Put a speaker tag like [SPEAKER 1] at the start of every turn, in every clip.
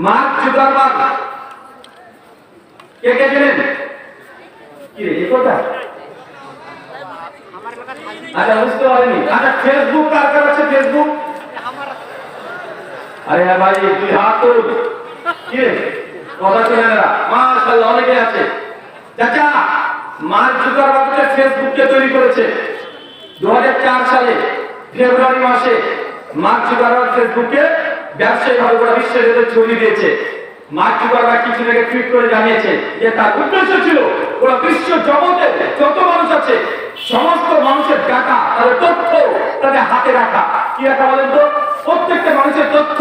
[SPEAKER 1] Mark Zuckerberg কে কে জানেন? কি রে এই কথা? আচ্ছা বুঝতে পারেনি। আচ্ছা ফেসবুক কার কার আছে? ফেসবুক আরে হ্যাঁ ভাই তুই হাত তোল। কি রে কথা শুনে না? মাশাআল্লাহ অনেকে আছে। চাচা মার্ক জুকারবার্গ ফেসবুককে তৈরি করেছে 2004 সালে ফেব্রুয়ারি মাসে। মার্ক জুকারবার্গ ফেসবুকে ব্যবসায়িকভাবে গোটা বিশ্বের ভেতরে ছড়িয়ে দিয়েছে। মার্ক জুকারবার্গ কিছু আগে টুইট করে জানিয়েছে যে তার উদ্দেশ্য ছিল গোটা বিশ্ব জগতে যত মানুষ আছে সমস্ত মানুষের ডাটা, তাদের তথ্য তাদের হাতে রাখা। কি রাখা বলেন তো? প্রত্যেকটা মানুষের তথ্য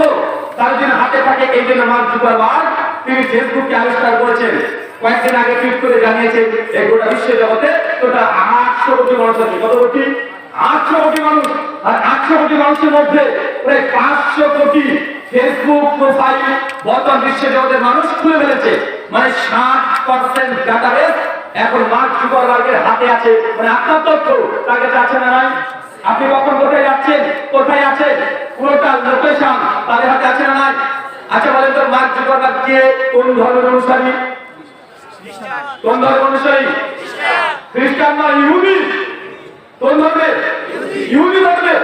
[SPEAKER 1] তার জন্য হাতে থাকে। এই জন্য মার্ক জুকারবার্গ তিনি ফেসবুককে আবিষ্কার করেছেন। কয়েকদিন আগে টুইট করে জানিয়েছেন এই গোটা বিশ্ব জগতে টোটাল 800 কোটি মানুষ আছে। কত কোটি? 800 কোটি মানুষ। আর 800 কোটি মানুষের মধ্যে প্রায় 500 কোটি ফেসবুক প্রোফাইল বর্তমান বিশ্ব জগতের মানুষ খুলে ফেলেছে। মানে 60% ডাটাবেস এখন মার্ক জুকারবার্গের হাতে আছে। মানে আপনার তথ্য তার কাছে আছে না নাই? আপনি কখন কোথায় যাচ্ছেন, কোথায় আছেন, পুরোটা লোকেশন তাদের হাতে আছে না নাই? আচ্ছা বলেন তো মার্ক জুকারবার্গ কে কোন ধর্মের অনুসারী? কোন ধর্মের অনুসারী? খ্রিস্টান না ইহুদি? কোন ধর্মের? ইহুদি ধর্মের।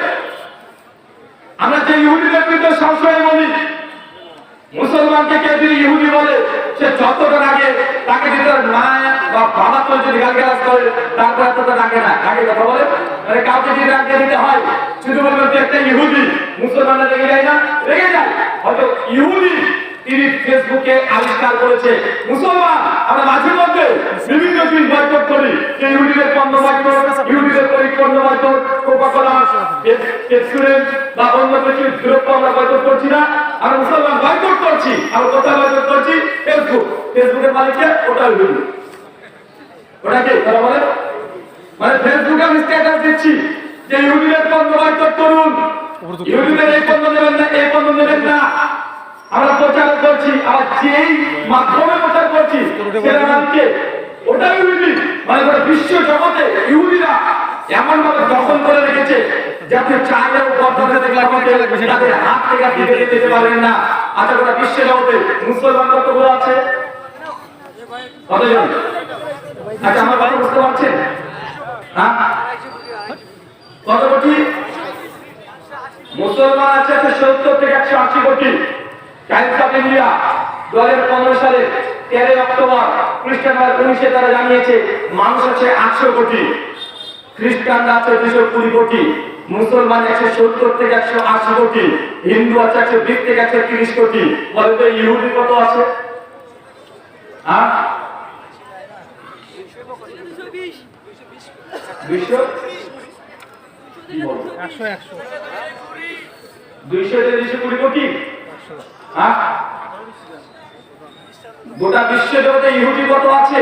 [SPEAKER 1] আমরা যে ইহুদিদের বিরুদ্ধে সংশয় বলি, মুসলমানকে কেউ যদি ইহুদি বলে সে যতটা আগে তাকে যদি মা বা বাবা তো যদি গালিগালাজ করে তারপর এতটা রাখে না। আগে কথা বলে মানে কাউকে যদি রাখতে দিতে হয় শুধু বলবেন যে একটা ইহুদি, মুসলমানরা রেগে যায় না? রেগে যায়। হয়তো ইহুদি তিনি ফেসবুকে আবিষ্কার করেছে। মুসলমান আমরা মাঝে মধ্যে বিভিন্ন জিনিস বয়কট করি। ইহুদিদের পণ্য বয়কট, ইহুদিদের পণ্য বয়কট, কোকা-কোলা, রেস্টুরেন্ট বা অন্য কিছু দ্রব্য আমরা বয়কট করছি না। আমরা মুসলমান বয়কট করছি। আমরা কোথায় বয়কট করছি? ফেসবুক। ফেসবুকের মালিককে ওটা ইহুদি। ওটা কি তারা বলে? মানে ফেসবুকে আমি স্ট্যাটাস দিচ্ছি যে ইহুদিদের পণ্য বয়কট করুন, ইহুদিদের এই পণ্য নেবেন না, এই পণ্য নেবেন না। আমরা প্রচার করছি। আর যেই মাধ্যমে প্রচার করছি সেটা নামকে ওটা ইহুদি। মানে বিশ্ব জগতে ইহুদিরা এমন ভাবে দখল করে রেখেছে যাতে চাইলেও তাদের হাত থেকে ফিরে যেতে পারেন না। আচ্ছা গোটা বিশ্ব জগতে মুসলমান কতগুলো আছে? কতজন? আচ্ছা আমার কথা বুঝতে পারছেন? হ্যাঁ কত কোটি? মুসলমান আছে 70 থেকে 180 কোটি। টাইমস অফ ইন্ডিয়া 2015 সালে 13 অক্টোবর খ্রিস্টানরা 19 তারা জানিয়েছে মানুষ আছে 800 কোটি, খ্রিস্টানরা আছে 220 কোটি, মুসলমান 170 থেকে 180 কোটি, হিন্দু আছে 120 থেকে 130 কোটি। বলে তো ইহুদি কত আছে? হ্যাঁ 200 220 কোটি। হ্যাঁ গোটা বিশ্ব জগতে ইহুদি কত আছে?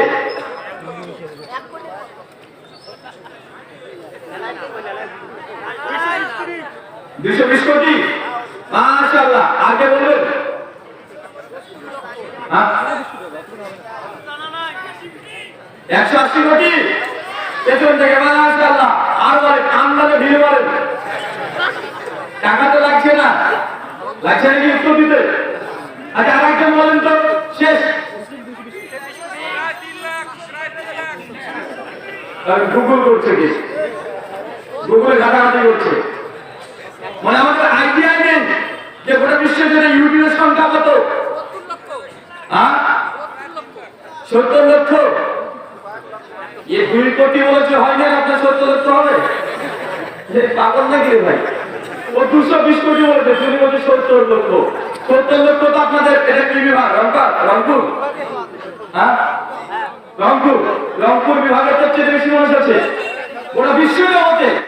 [SPEAKER 1] 220 কোটি। মাশাআল্লাহ। আগে বলবেন? হ্যাঁ 180 কোটি। পেছন থেকে মাশাআল্লাহ। আর বলেন আমদানি ভিড় বলেন। টাকা তো লাগছে না, লাগছে নাকি উত্তর দিতে? আচ্ছা আর একজন বলেন তো শেষ। গুগল করছে কি? গুগলে ঘাটাঘাটি করছে। মানে আমাদের আইডিয়া নেই যে গোটা বিশ্বের জন্য ইউটিউবের সংখ্যা কত? 70 লক্ষ। এ 2 কোটি বলেছে হয় না, আপনার 70 লক্ষ হবে? পাগল নাকি রে ভাই? ও 220 কোটি বলেছে, তুমি বলছে 70 লক্ষ। 70 লক্ষ তো আপনাদের এটা কি বিভাগ? রংপুর? হ্যাঁ রংপুর বিভাগের তো চেয়ে বেশি মানুষ আছে ওরা বিশ্ব জগতে।